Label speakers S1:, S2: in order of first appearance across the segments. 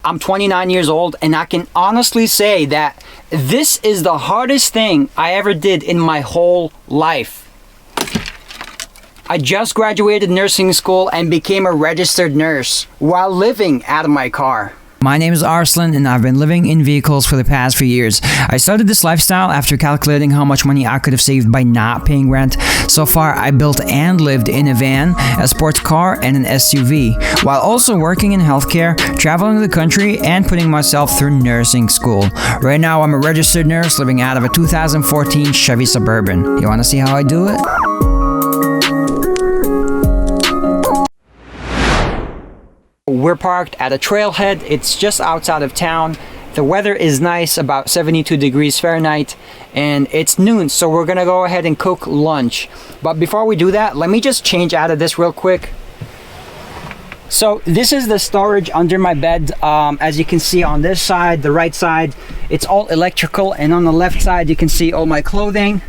S1: I'm 29 years old and I can honestly say that this is the hardest thing I ever did in my whole life. I just graduated nursing school and became a registered nurse while living out of my car.
S2: My name is Arslan and I've been living in vehicles for the past few years. I started this lifestyle after calculating how much money I could have saved by not paying rent. So far, I built and lived in a van, a sports car, and an SUV, while also working in healthcare, traveling the country, and putting myself through nursing school. Right now, I'm a registered nurse living out of a 2014 Chevy Suburban. You want to see how I do it?
S1: We're parked at a trailhead. It's just outside of town. The weather is nice, about 72 degrees Fahrenheit, and it's noon, so we're gonna go ahead and cook lunch. But before we do that, let me just change out of this real quick. So this is the storage under my bed. As you can see on this side, the right side, it's all electrical, and on the left side you can see all my clothing.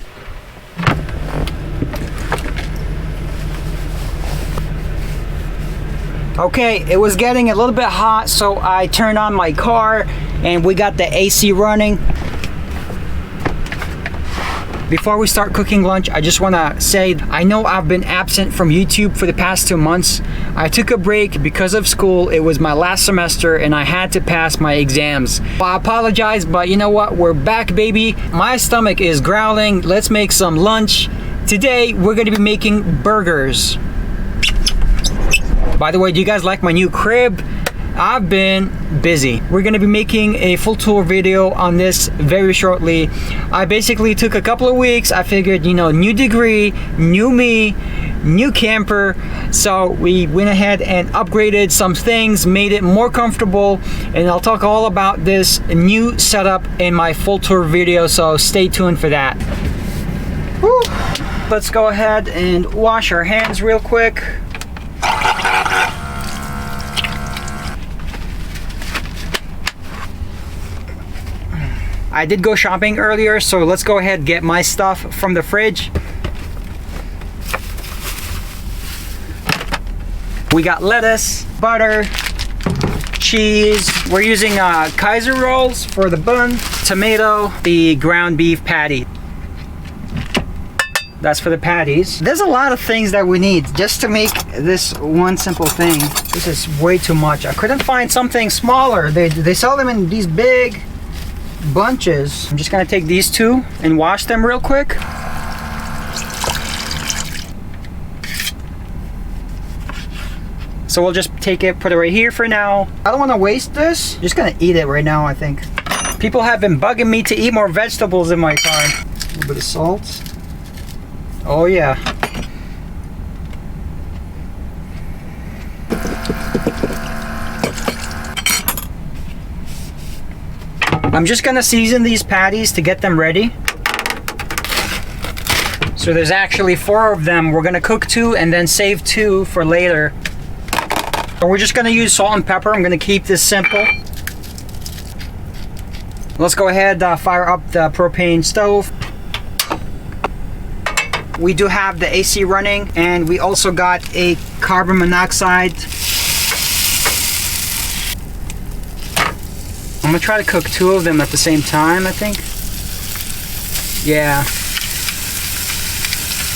S1: Okay, it was getting a little bit hot, so I turned on my car and we got the AC running. Before we start cooking lunch, I just want to say I know I've been absent from YouTube for the past 2 months. I took a break because of school. It was my last semester and I had to pass my exams. I apologize, but you know what? We're back, baby. My stomach is growling. Let's make some lunch. Today, we're going to be making burgers. By the way, do you guys like my new crib? I've been busy. We're gonna be making a full tour video on this very shortly. I basically took a couple of weeks. I figured, you know, new degree, new me, new camper. So we went ahead and upgraded some things, made it more comfortable, and I'll talk all about this new setup in my full tour video, so stay tuned for that. Woo. Let's go ahead and wash our hands real quick. I did go shopping earlier, so let's go ahead and get my stuff from the fridge. We got lettuce, butter, cheese. We're using Kaiser rolls for the bun, tomato, the ground beef patty. That's for the patties. There's a lot of things that we need just to make this one simple thing. This is way too much. I couldn't find something smaller. They sell them in these big bunches. I'm just gonna take these two and wash them real quick. So we'll just take it, put it right here for now. I don't want to waste this. I'm just gonna eat it right now, I think. People have been bugging me to eat more vegetables in my car. A little bit of salt. Oh yeah. I'm just gonna season these patties to get them ready. So there's actually 4 of them. We're gonna cook 2 and then save 2 for later. So we're just gonna use salt and pepper. I'm gonna keep this simple. Let's go ahead, fire up the propane stove. We do have the AC running, and we also got a carbon monoxide. I'm gonna try to cook 2 of them at the same time, I think. Yeah.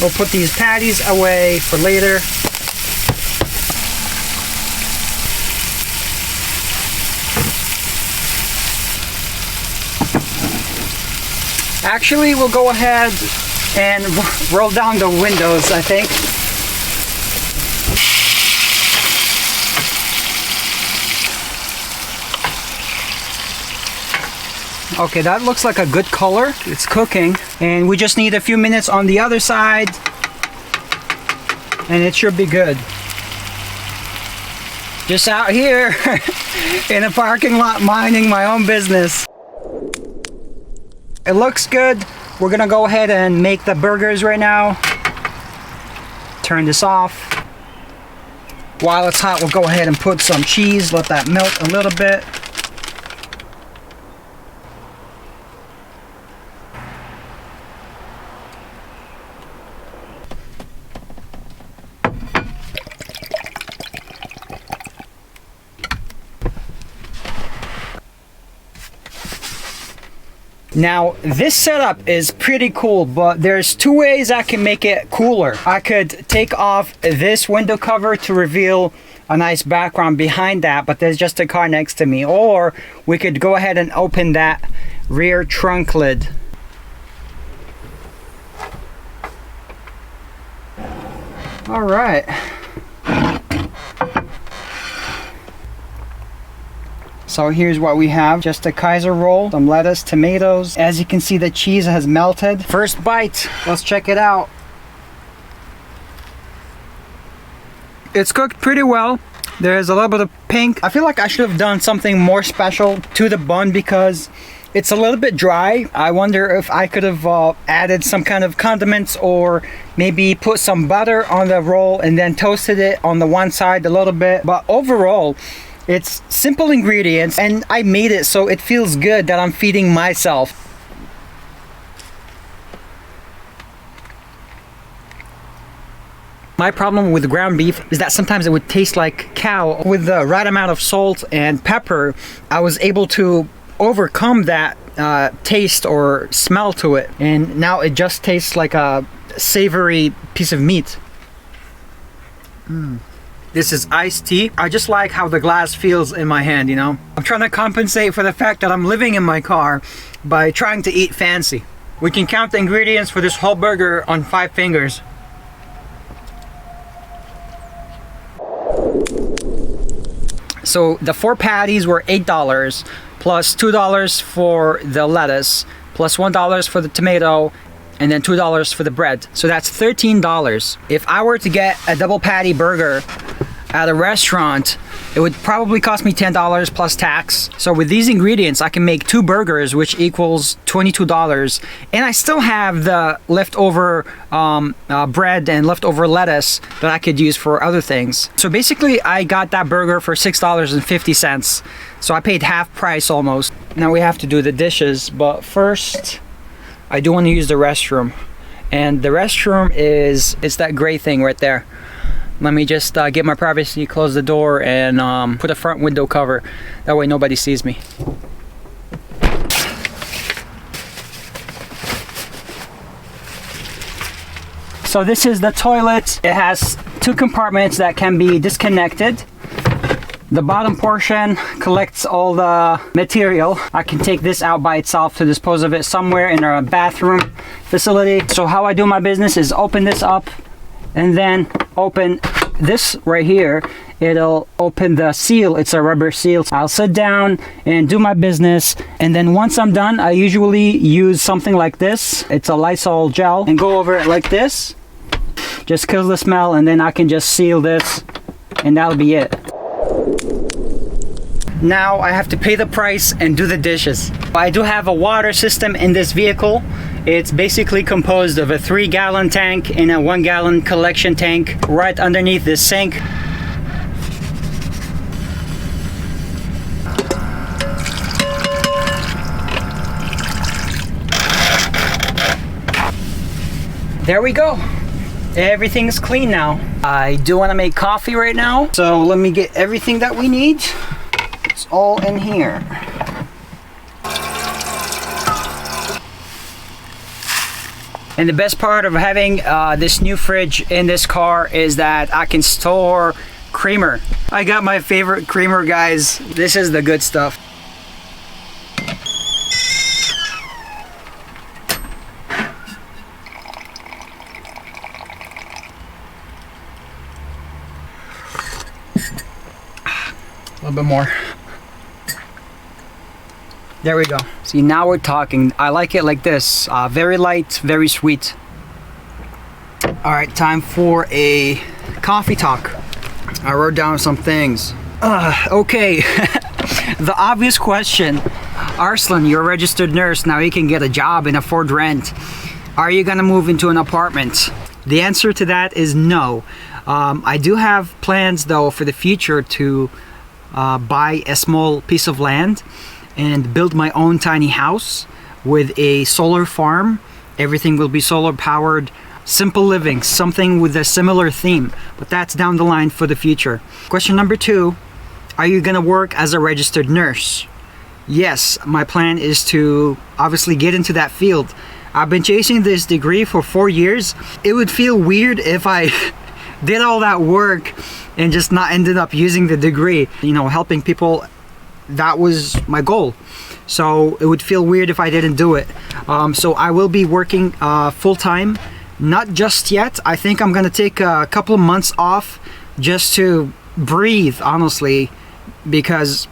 S1: We'll put these patties away for later. Actually, we'll go ahead and roll down the windows, I think. Okay, that looks like a good color. It's cooking, and we just need a few minutes on the other side, and it should be good. Just out here in a parking lot minding my own business. It looks good. We're gonna go ahead and make the burgers right now. Turn this off. While it's hot, we'll go ahead and put some cheese, let that melt a little bit. Now, this setup is pretty cool, but there's two ways I can make it cooler. I could take off this window cover to reveal a nice background behind that, but there's just a car next to me. Or we could go ahead and open that rear trunk lid. All right. So here's what we have. Just a Kaiser roll, some lettuce, tomatoes. As you can see, the cheese has melted. First bite, let's check it out. It's cooked pretty well. There's a little bit of pink. I feel like I should have done something more special to the bun because it's a little bit dry. I wonder if I could have added some kind of condiments or maybe put some butter on the roll and then toasted it on the one side a little bit. But overall, it's simple ingredients and I made it so it feels good that I'm feeding myself. My problem with ground beef is that sometimes it would taste like cow. With the right amount of salt and pepper, I was able to overcome that taste or smell to it, and now it just tastes like a savory piece of meat. This is iced tea. I just like how the glass feels in my hand, you know? I'm trying to compensate for the fact that I'm living in my car by trying to eat fancy. We can count the ingredients for this whole burger on 5 fingers. So the 4 patties were $8 plus $2 for the lettuce plus $1 for the tomato and then $2 for the bread. So that's $13. If I were to get a double patty burger at a restaurant, it would probably cost me $10 plus tax. So with these ingredients, I can make 2 burgers, which equals $22. And I still have the leftover bread and leftover lettuce that I could use for other things. So basically, I got that burger for $6.50. So I paid half price almost. Now we have to do the dishes, but first, I do want to use the restroom. And the restroom it's that gray thing right there. Let me just get my privacy, close the door, and put a front window cover. That way nobody sees me. So this is the toilet. It has 2 compartments that can be disconnected. The bottom portion collects all the material. I can take this out by itself to dispose of it somewhere in our bathroom facility. So how I do my business is open this up and then open this right here. It'll open the seal. It's a rubber seal. I'll sit down and do my business, and then once I'm done, I usually use something like this. It's a Lysol gel, and go over it like this. Just kills the smell, and then I can just seal this, and that'll be it. Now I have to pay the price and do the dishes. I do have a water system in this vehicle. It's basically composed of a 3-gallon tank and a 1-gallon collection tank right underneath this sink. There we go. Everything's clean now. I do want to make coffee right now, so let me get everything that we need. It's all in here. And the best part of having this new fridge in this car is that I can store creamer. I got my favorite creamer, guys. This is the good stuff. A little bit more. There we go. See, now we're talking. I like it like this. Very light, very sweet. All right, time for a coffee talk. I wrote down some things. Okay. The obvious question. Arslan, you're a registered nurse. Now you can get a job and afford rent. Are you gonna move into an apartment? The answer to that is no. I do have plans though for the future to buy a small piece of land and build my own tiny house with a solar farm. Everything will be solar powered. Simple living, something with a similar theme, but that's down the line for the future. Question number 2, are you gonna work as a registered nurse? yes, my plan is to obviously get into that field. I've been chasing this degree for 4 years. It would feel weird if I did all that work and just not ended up using the degree. Helping people, that was my goal. So it would feel weird if I didn't do it. So I will be working full-time. Not just yet. I think I'm gonna take a couple of months off just to breathe, honestly, because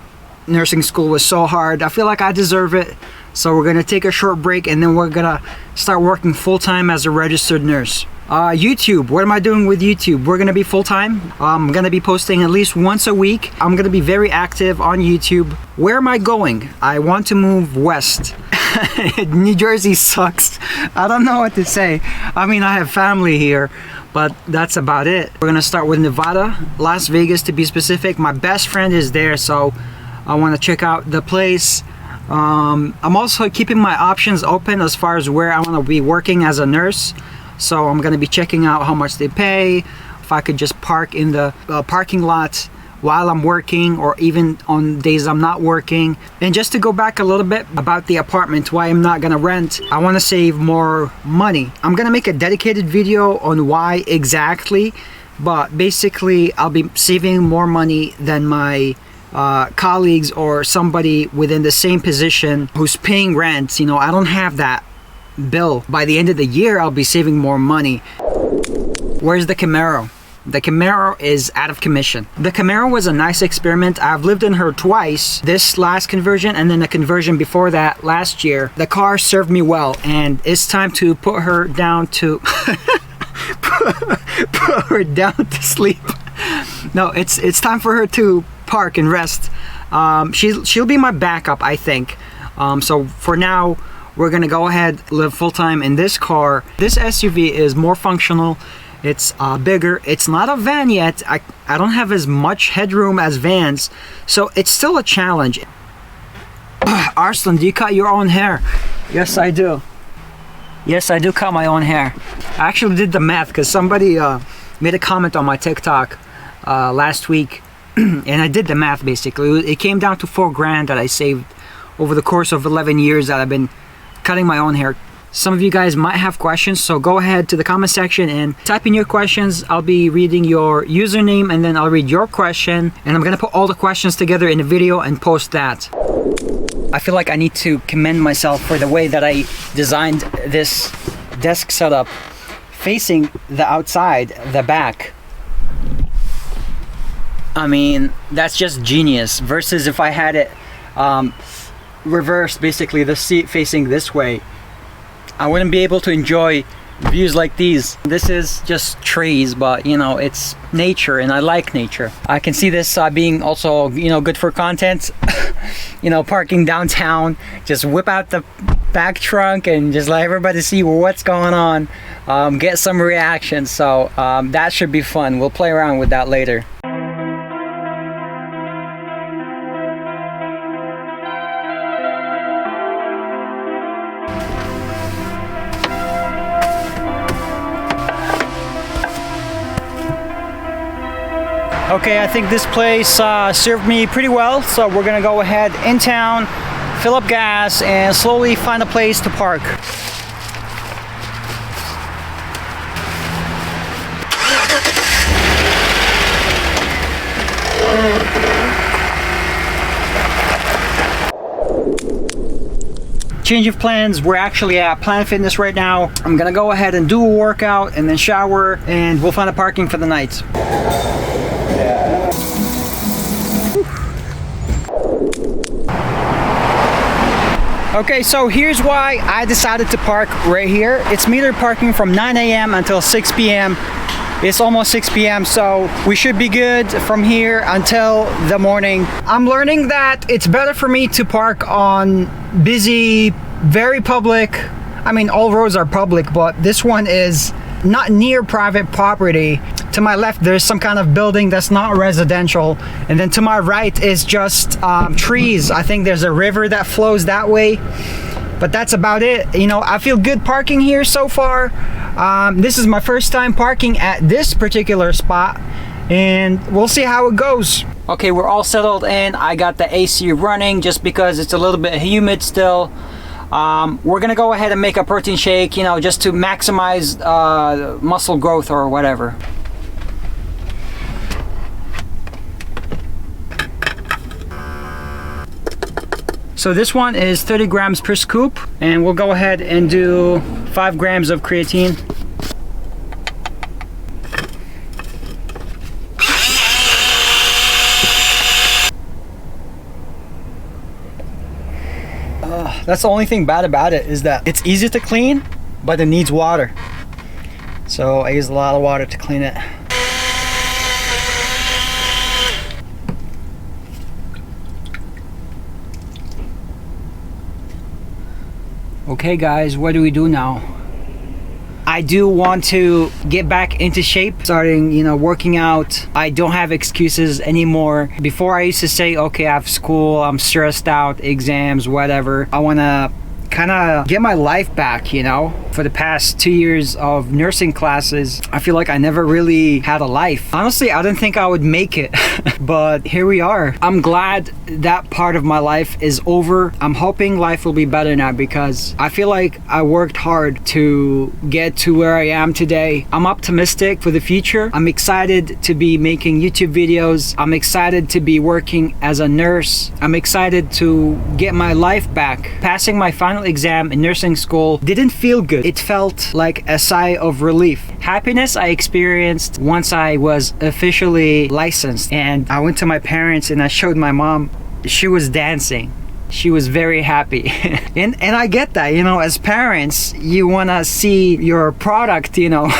S1: nursing school was so hard. I feel like I deserve it. So we're gonna take a short break and then we're gonna start working full-time as a registered nurse. YouTube, what am I doing with YouTube? We're gonna be full-time. I'm gonna be posting at least once a week. I'm gonna be very active on YouTube. Where am I going? I want to move west. New Jersey sucks. I don't know what to say. I mean, I have family here, but that's about it. We're gonna start with Nevada, Las Vegas to be specific. My best friend is there, so I wanna check out the place. I'm also keeping my options open as far as where I want to be working as a nurse. So I'm going to be checking out how much they pay, if I could just park in the parking lot while I'm working, or even on days I'm not working. And just to go back a little bit about the apartment, why I'm not going to rent, I want to save more money. I'm going to make a dedicated video on why exactly, but basically I'll be saving more money than my colleagues or somebody within the same position who's paying rent. I don't have that bill. By the end of the year, I'll be saving more money. Where's the Camaro? The Camaro is out of commission. The Camaro was a nice experiment. I've lived in her twice, this last conversion and then the conversion before that last year. The car served me well, and it's time to put her down to put her down to sleep. No, it's time for her to park and rest. She'll be my backup, I think. So for now, we're gonna go ahead, live full-time in this car. This SUV is more functional. It's bigger. It's not a van yet. I don't have as much headroom as vans, so it's still a challenge. Arslan, do you cut your own hair? Yes, I do. Yes, I do cut my own hair. I actually did the math because somebody made a comment on my TikTok last week. And I did the math. Basically it came down to $4,000 that I saved over the course of 11 years that I've been cutting my own hair. Some of you guys might have questions, so go ahead to the comment section and type in your questions. I'll be reading your username and then I'll read your question, and I'm gonna put all the questions together in a video and post that. I feel like I need to commend myself for the way that I designed this desk setup facing the outside, the back. I mean, that's just genius, versus if I had it reversed, basically the seat facing this way. I wouldn't be able to enjoy views like these. This is just trees, but it's nature, and I like nature. I can see this being also good for content. Parking downtown, just whip out the back trunk and just let everybody see what's going on, get some reactions. So that should be fun. We'll play around with that later. Okay, I think this place served me pretty well, so we're gonna go ahead in town, fill up gas, and slowly find a place to park. Change of plans. We're actually at Planet Fitness right now. I'm gonna go ahead and do a workout and then shower, and we'll find a parking for the night. Okay, so here's why I decided to park right here. It's metered parking from 9 a.m. until 6 p.m. It's almost 6 p.m., so we should be good from here until the morning. I'm learning that it's better for me to park on busy, very public, I mean, all roads are public, but this one is not near private property. To my left, there's some kind of building that's not residential, and then to my right is just trees. I think there's a river that flows that way, but that's about it. I feel good parking here so far. This is my first time parking at this particular spot, and we'll see how it goes. Okay, we're all settled in. I got the AC running just because it's a little bit humid still. We're gonna go ahead and make a protein shake, you know, just to maximize muscle growth or whatever. So this one is 30 grams per scoop, and we'll go ahead and do 5 grams of creatine. That's the only thing bad about it, is that it's easy to clean, but it needs water. So I use a lot of water to clean it. Okay guys, what do we do now? I do want to get back into shape, starting, you know, working out. I don't have excuses anymore. Before I used to say, okay, I have school, I'm stressed out, exams, whatever. I want to kind of get my life back, you know. For the past 2 years of nursing classes, I feel like I never really had a life. Honestly, I didn't think I would make it, but here we are. I'm glad that part of my life is over. I'm hoping life will be better now, because I feel like I worked hard to get to where I am today. I'm optimistic for the future. I'm excited to be making YouTube videos. I'm excited to be working as a nurse. I'm excited to get my life back. Passing my final exam in nursing school didn't feel good. It felt like a sigh of relief. Happiness I experienced once I was officially licensed, and I went to my parents and I showed my mom. She was dancing. She was very happy. and I get that, you know, as parents, you want to see your product, you know,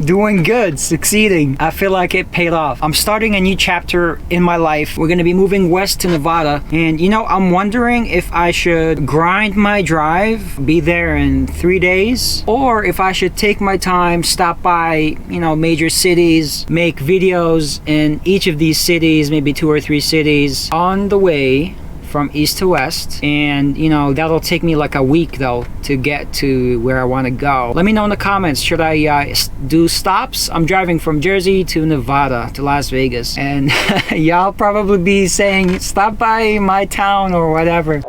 S1: doing good, succeeding. I feel like it paid off. I'm starting a new chapter in my life. We're going to be moving west to Nevada, and you know, I'm wondering if I should grind my drive, be there in 3 days, or if I should take my time, stop by, you know, major cities, make videos in each of these cities, maybe 2 or 3 cities on the way from east to west. And you know, that'll take me like a week though to get to where I want to go. Let me know in the comments, should I do stops? I'm driving from Jersey to Nevada to Las Vegas, and y'all probably be saying stop by my town or whatever.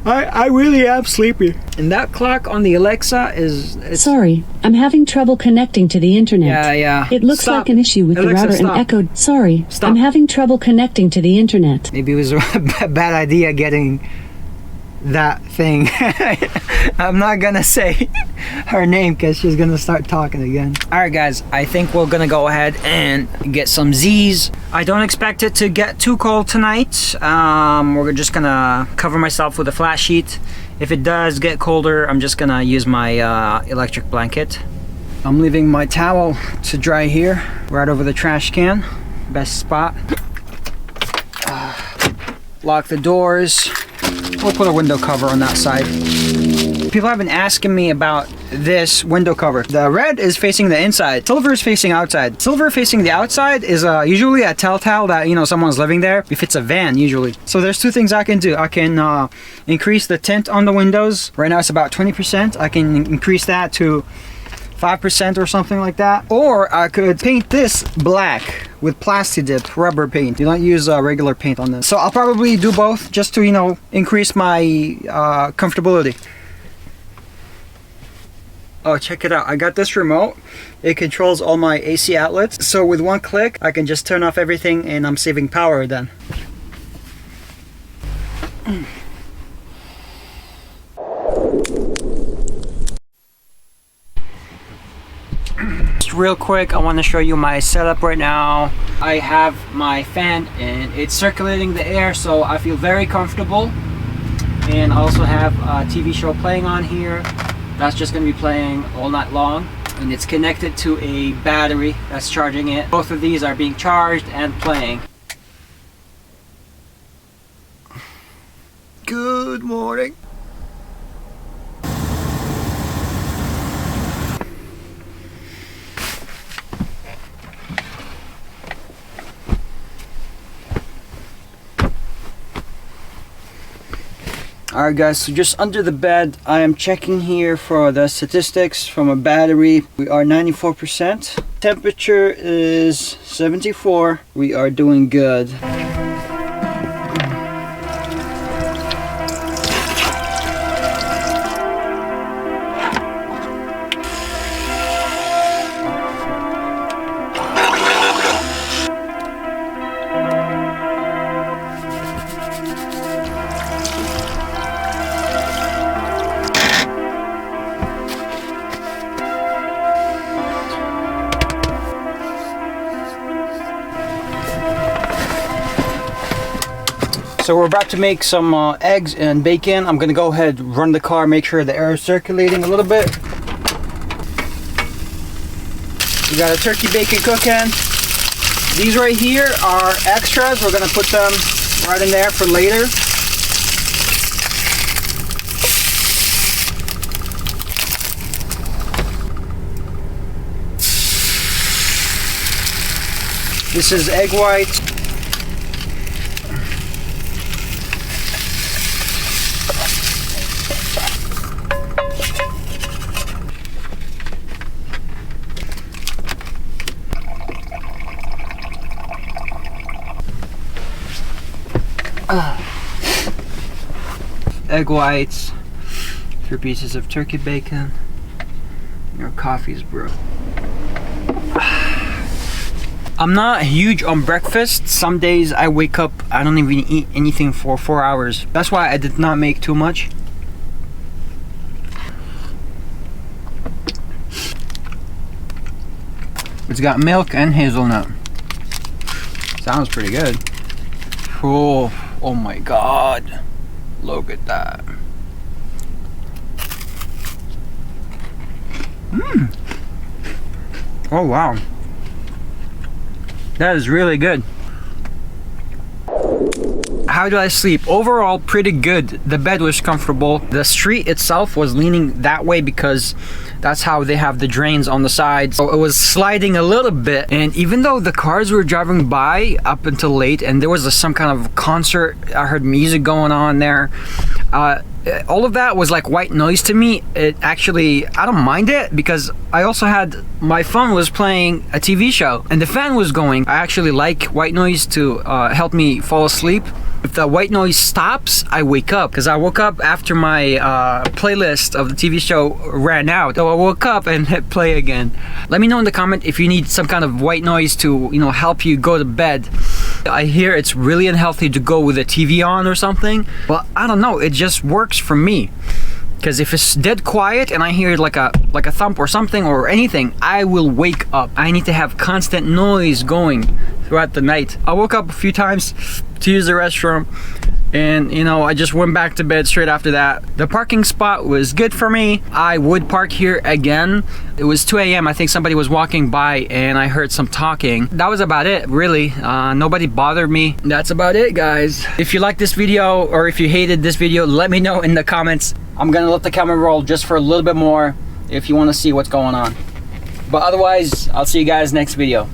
S1: I really am sleepy. And that clock on the Alexa is...
S3: Sorry, I'm having trouble connecting to the internet.
S1: Yeah.
S3: It looks like an issue with
S1: Alexa,
S3: the router
S1: stop.
S3: and echoed. Sorry,
S1: Stop.
S3: I'm having trouble connecting to the internet.
S1: Maybe it was a bad idea getting that thing. I'm not gonna say her name because she's gonna start talking again. Alright guys, I think we're gonna go ahead and get some Z's. I don't expect it to get too cold tonight. We're just gonna cover myself with a flat sheet. If it does get colder, I'm just gonna use my electric blanket. I'm leaving my towel to dry here, right over the trash can. Best spot. Lock the doors. We'll put a window cover on that side. People have been asking me about this window cover. The red is facing the inside. Silver is facing outside. Silver facing the outside is usually a telltale that, you know, someone's living there. If it's a van, usually. So there's 2 things I can do. I can increase the tint on the windows. Right now it's about 20%. I can increase that to 5% or something like that. Or I could paint this black with Plasti-Dip rubber paint. You don't use regular paint on this. So I'll probably do both just to, you know, increase my comfortability. Oh, check it out. I got this remote. It controls all my AC outlets. So with one click, I can just turn off everything and I'm saving power then. Just real quick, I want to show you my setup right now. I have my fan and it's circulating the air, so I feel very comfortable. And I also have a TV show playing on here. That's just going to be playing all night long. And it's connected to a battery that's charging it. Both of these are being charged and playing. Good morning. Alright guys, so just under the bed, I am checking here for the statistics from a battery. We are 94%. temperature is 74. We are doing good. So we're about to make some eggs and bacon. I'm gonna go ahead, run the car, make sure the air is circulating a little bit. We got a turkey bacon cooking. These right here are extras. We're gonna put them right in there for later. This is egg whites. Egg whites, 3 pieces of turkey bacon. Your coffee's brewed. I'm not huge on breakfast. Some days I wake up, I don't even eat anything for 4 hours. That's why I did not make too much. It's got milk and hazelnut. Sounds pretty good. Oh my god. Look at that. Oh wow. That is really good. How did I sleep? Overall, pretty good. The bed was comfortable. The street itself was leaning that way because that's how they have the drains on the sides. So it was sliding a little bit, and even though the cars were driving by up until late and there was some kind of concert, I heard music going on there, all of that was like white noise to me. It actually, I don't mind it because I also had, my phone was playing a TV show and the fan was going. I actually like white noise to help me fall asleep. If the white noise stops, I wake up, because I woke up after my playlist of the TV show ran out. So I woke up and hit play again. Let me know in the comment if you need some kind of white noise to, you know, help you go to bed. I hear it's really unhealthy to go with a TV on or something, but I don't know, it just works for me. Because if it's dead quiet and I hear like a thump or something or anything, I will wake up. I need to have constant noise going throughout the night. I woke up a few times to use the restroom, and you know, I just went back to bed straight after that. The parking spot was good for me. I would park here again. It was 2 a.m. I think somebody was walking by and I heard some talking. That was about it, really. Nobody bothered me. That's about it, guys. If you like this video or if you hated this video, let me know in the comments. I'm gonna let the camera roll just for a little bit more if you want to see what's going on. But otherwise, I'll see you guys next video.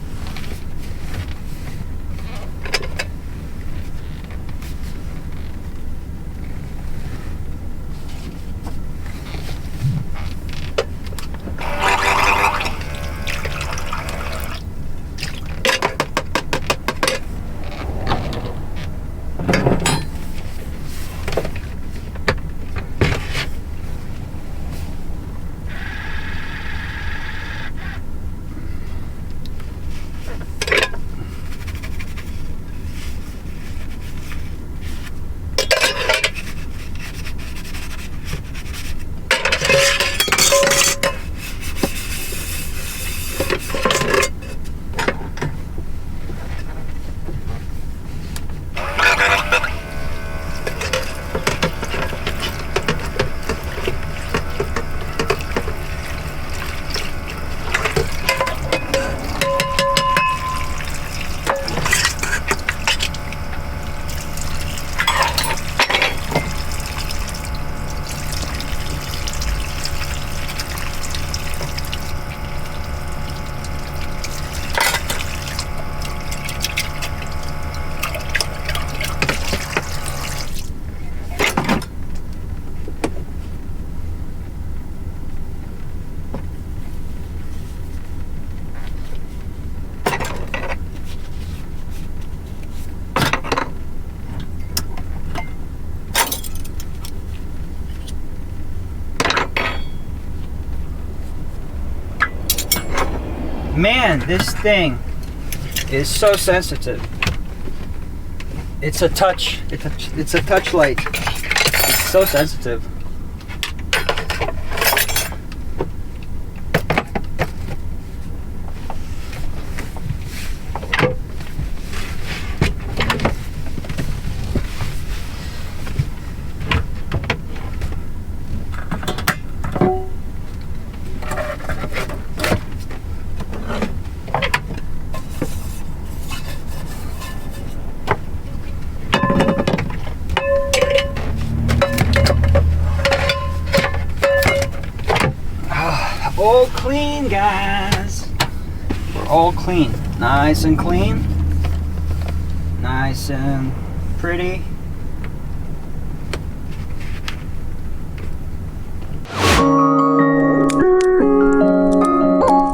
S1: Man, this thing is so sensitive. It's a touch. It's a touch light. It's so sensitive. All clean, guys. We're all clean. Nice and clean. Nice and pretty.